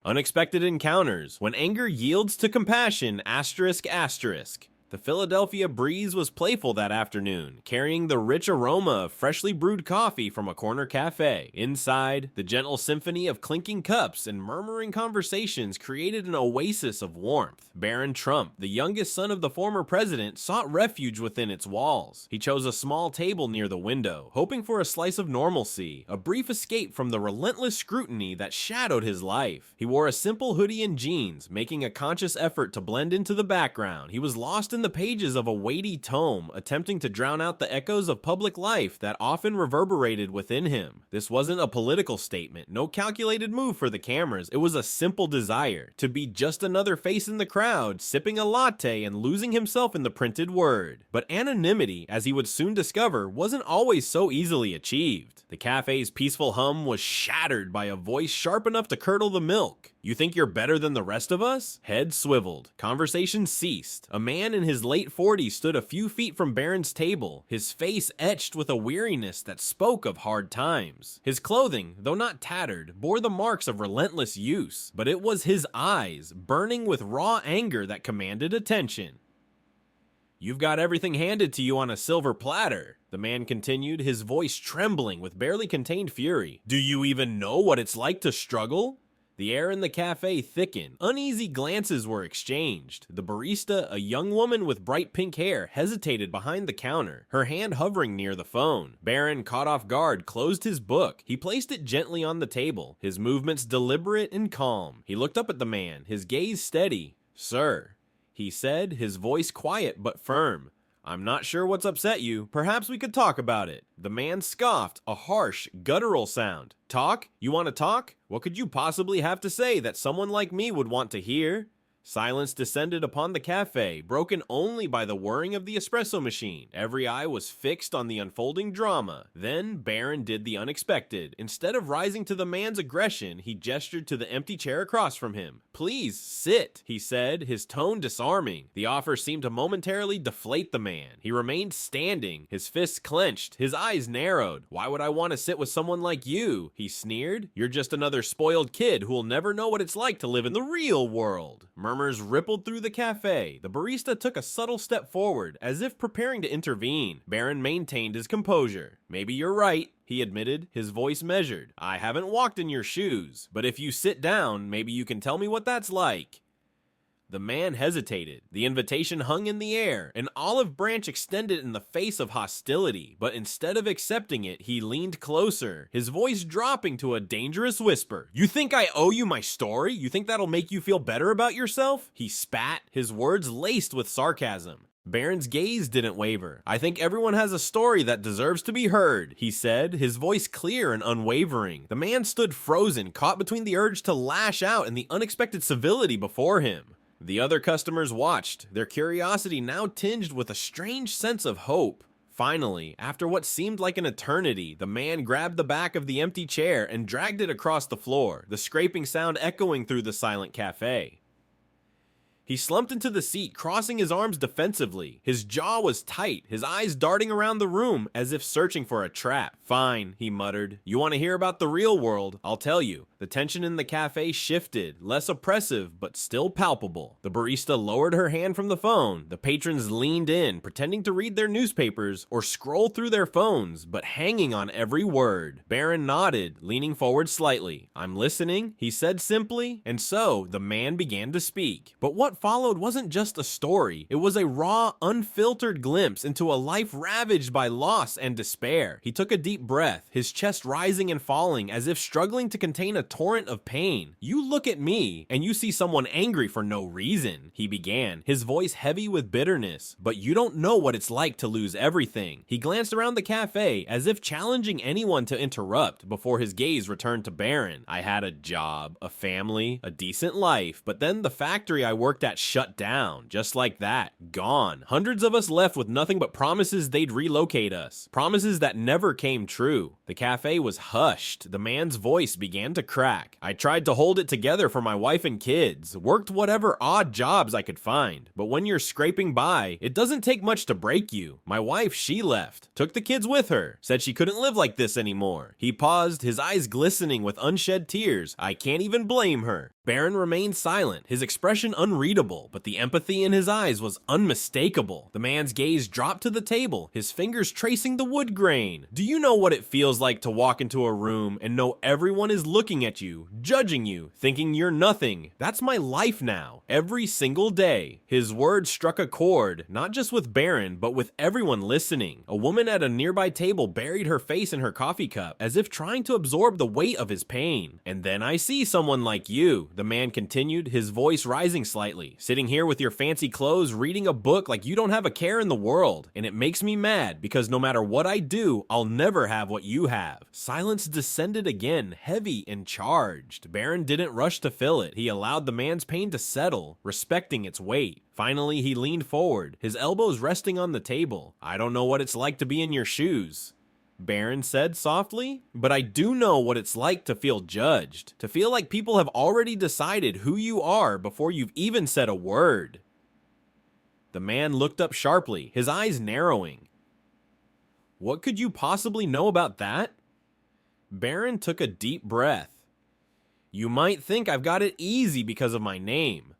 Unexpected encounters. When anger yields to compassion, ****. The Philadelphia breeze was playful that afternoon, carrying the rich aroma of freshly brewed coffee from a corner cafe. Inside, the gentle symphony of clinking cups and murmuring conversations created an oasis of warmth. Barron Trump, the youngest son of the former president, sought refuge within its walls. He chose a small table near the window, hoping for a slice of normalcy, a brief escape from the relentless scrutiny that shadowed his life. He wore a simple hoodie and jeans, making a conscious effort to blend into the background. He was lost in the pages of a weighty tome, attempting to drown out the echoes of public life that often reverberated within him. This wasn't a political statement, no calculated move for the cameras. It was a simple desire to be just another face in the crowd, sipping a latte and losing himself in the printed word. But anonymity, as he would soon discover, wasn't always so easily achieved. The cafe's peaceful hum was shattered by a voice sharp enough to curdle the milk. "You think you're better than the rest of us?" Head swiveled. Conversation ceased. A man in his late 40s stood a few feet from Barron's table, his face etched with a weariness that spoke of hard times. His clothing, though not tattered, bore the marks of relentless use, but it was his eyes, burning with raw anger, that commanded attention. "You've got everything handed to you on a silver platter," the man continued, his voice trembling with barely contained fury. "Do you even know what it's like to struggle?" The air in the cafe thickened. Uneasy glances were exchanged. The barista, a young woman with bright pink hair, hesitated behind the counter, her hand hovering near the phone. Barron, caught off guard, closed his book. He placed it gently on the table, his movements deliberate and calm. He looked up at the man, his gaze steady. "Sir," he said, his voice quiet but firm, "I'm not sure what's upset you. Perhaps we could talk about it." The man scoffed, a harsh, guttural sound. "Talk? You want to talk? What could you possibly have to say that someone like me would want to hear?" Silence descended upon the cafe, broken only by the whirring of the espresso machine. Every eye was fixed on the unfolding drama. Then Barron did the unexpected. Instead of rising to the man's aggression, he gestured to the empty chair across from him. "Please sit," he said, his tone disarming. The offer seemed to momentarily deflate the man. He remained standing, his fists clenched, his eyes narrowed. "Why would I want to sit with someone like you?" he sneered. "You're just another spoiled kid who'll never know what it's like to live in the real world." Murmurs rippled through the cafe. The barista took a subtle step forward, as if preparing to intervene. Barron maintained his composure. "Maybe you're right," he admitted, his voice measured. "I haven't walked in your shoes, but if you sit down, maybe you can tell me what that's like." The man hesitated. The invitation hung in the air, an olive branch extended in the face of hostility, but instead of accepting it, he leaned closer, his voice dropping to a dangerous whisper. "You think I owe you my story? You think that'll make you feel better about yourself?" He spat, his words laced with sarcasm. Barron's gaze didn't waver. "I think everyone has a story that deserves to be heard," he said, his voice clear and unwavering. The man stood frozen, caught between the urge to lash out and the unexpected civility before him. The other customers watched, their curiosity now tinged with a strange sense of hope. Finally, after what seemed like an eternity, the man grabbed the back of the empty chair and dragged it across the floor, the scraping sound echoing through the silent cafe. He slumped into the seat, crossing his arms defensively. His jaw was tight, his eyes darting around the room as if searching for a trap. "Fine," he muttered. "You want to hear about the real world? I'll tell you." The tension in the cafe shifted, less oppressive, but still palpable. The barista lowered her hand from the phone. The patrons leaned in, pretending to read their newspapers or scroll through their phones, but hanging on every word. Barron nodded, leaning forward slightly. "I'm listening," he said simply, and so the man began to speak. But what followed wasn't just a story. It was a raw, unfiltered glimpse into a life ravaged by loss and despair. He took a deep breath, his chest rising and falling as if struggling to contain a torrent of pain. "You look at me, and you see someone angry for no reason," he began, his voice heavy with bitterness. "But you don't know what it's like to lose everything." He glanced around the cafe, as if challenging anyone to interrupt, before his gaze returned to Barron. "I had a job, a family, a decent life, but then the factory I worked at shut down, just like that, gone. Hundreds of us left with nothing but promises they'd relocate us, promises that never came true." The cafe was hushed. The man's voice began to crack. "I tried to hold it together for my wife and kids, worked whatever odd jobs I could find, but when you're scraping by, it doesn't take much to break you. My wife, she left, took the kids with her, said she couldn't live like this anymore." He paused, his eyes glistening with unshed tears. "I can't even blame her." Baron remained silent, his expression unreadable, but the empathy in his eyes was unmistakable. The man's gaze dropped to the table, his fingers tracing the wood grain. Do you know what it feels like to walk into a room and know everyone is looking at you, judging you, thinking you're nothing? That's my life now, every single day. His words struck a chord, not just with Baron, but with everyone listening. A woman at a nearby table buried her face in her coffee cup, as if trying to absorb the weight of his pain. And then I see someone like you, the man continued, his voice rising slightly, sitting here with your fancy clothes, reading a book like you don't have a care in the world. And it makes me mad, because no matter what I do, I'll never have what you have. Silence descended again, heavy and charged. Baron didn't rush to fill it. He allowed the man's pain to settle, respecting its weight. Finally, he leaned forward, his elbows resting on the table. I don't know what it's like to be in your shoes, Baron said softly, but I do know what it's like to feel judged, to feel like people have already decided who you are before you've even said a word. The man looked up sharply, his eyes narrowing. What could you possibly know about that? Baron took a deep breath. You might think I've got it easy because of my name.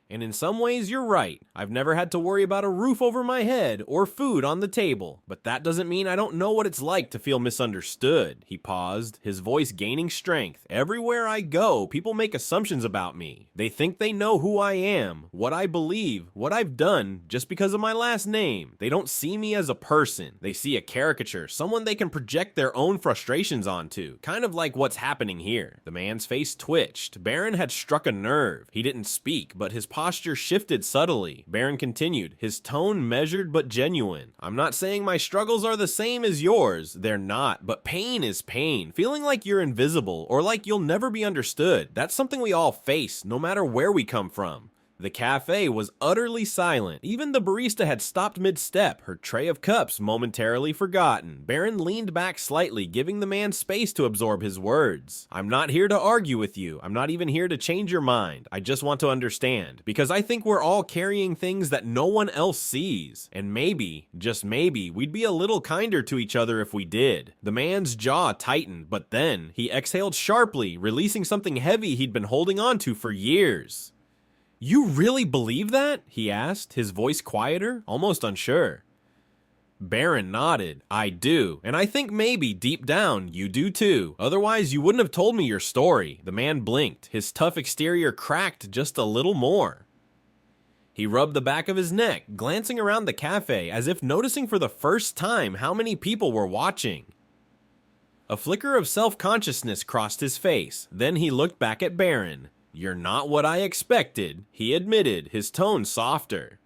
And in some ways, you're right. I've never had to worry about a roof over my head or food on the table. But that doesn't mean I don't know what it's like to feel misunderstood. He paused, his voice gaining strength. Everywhere I go, people make assumptions about me. They think they know who I am, what I believe, what I've done, just because of my last name. They don't see me as a person. They see a caricature, someone they can project their own frustrations onto. Kind of like what's happening here. The man's face twitched. Baron had struck a nerve. He didn't speak, but his posture shifted subtly. Baron continued, his tone measured but genuine. I'm not saying my struggles are the same as yours. They're not, but pain is pain. Feeling like you're invisible or like you'll never be understood. That's something we all face, no matter where we come from. The cafe was utterly silent. Even the barista had stopped mid-step, her tray of cups momentarily forgotten. Baron leaned back slightly, giving the man space to absorb his words. I'm not here to argue with you. I'm not even here to change your mind. I just want to understand. Because I think we're all carrying things that no one else sees. And maybe, just maybe, we'd be a little kinder to each other if we did. The man's jaw tightened, but then he exhaled sharply, releasing something heavy he'd been holding on to for years. You really believe that? He asked, his voice quieter, almost unsure. Baron nodded. I do, and I think maybe, deep down, you do too. Otherwise, you wouldn't have told me your story. The man blinked, his tough exterior cracked just a little more. He rubbed the back of his neck, glancing around the cafe as if noticing for the first time how many people were watching. A flicker of self-consciousness crossed his face, then he looked back at Baron. You're not what I expected, he admitted, his tone softer.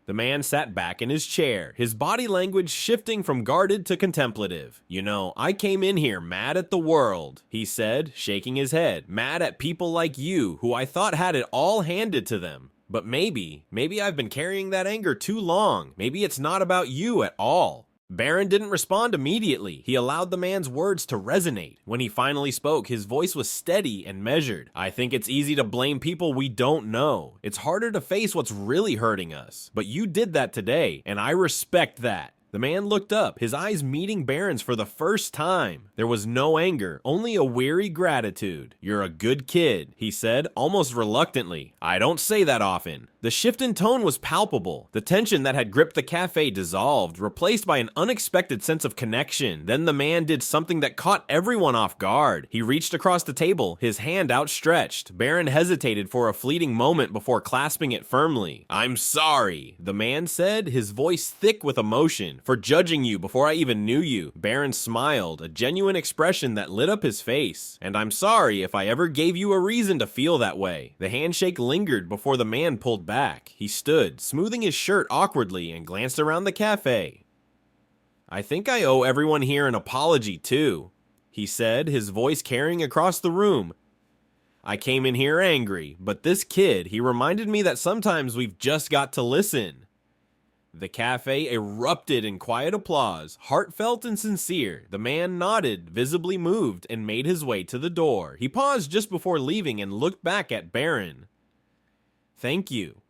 The man sat back in his chair, his body language shifting from guarded to contemplative. You know, I came in here mad at the world, he said, shaking his head. Mad at people like you, who I thought had it all handed to them. But maybe I've been carrying that anger too long. Maybe it's not about you at all. Baron didn't respond immediately. He allowed the man's words to resonate. When he finally spoke, his voice was steady and measured. I think it's easy to blame people we don't know. It's harder to face what's really hurting us. But you did that today, and I respect that. The man looked up, his eyes meeting Baron's for the first time. There was no anger, only a weary gratitude. You're a good kid, he said, almost reluctantly. I don't say that often. The shift in tone was palpable. The tension that had gripped the cafe dissolved, replaced by an unexpected sense of connection. Then the man did something that caught everyone off guard. He reached across the table, his hand outstretched. Baron hesitated for a fleeting moment before clasping it firmly. I'm sorry, the man said, his voice thick with emotion, for judging you before I even knew you. Baron smiled, a genuine expression that lit up his face. And I'm sorry if I ever gave you a reason to feel that way. The handshake lingered before the man pulled back. He stood, smoothing his shirt awkwardly, and glanced around the cafe. I think I owe everyone here an apology too, he said, his voice carrying across the room. I came in here angry, but this kid, he reminded me that sometimes we've just got to listen. The cafe erupted in quiet applause, heartfelt and sincere. The man nodded, visibly moved, and made his way to the door. He paused just before leaving and looked back at Baron. Thank you,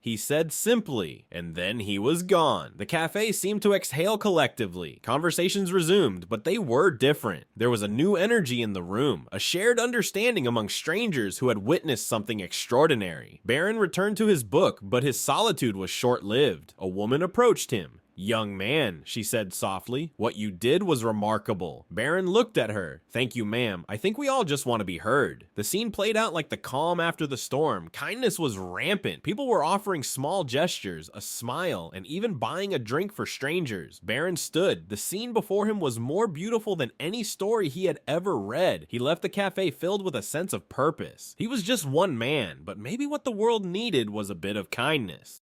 he said simply, and then he was gone. The cafe seemed to exhale collectively. Conversations resumed, but they were different. There was a new energy in the room, a shared understanding among strangers who had witnessed something extraordinary. Baron returned to his book, but his solitude was short-lived. A woman approached him. "Young man," she said softly, "what you did was remarkable." Baron looked at her. "Thank you, ma'am. I think we all just want to be heard." The scene played out like the calm after the storm. Kindness was rampant. People were offering small gestures, a smile, and even buying a drink for strangers. Baron stood. The scene before him was more beautiful than any story he had ever read. He left the cafe filled with a sense of purpose. He was just one man, but maybe what the world needed was a bit of kindness.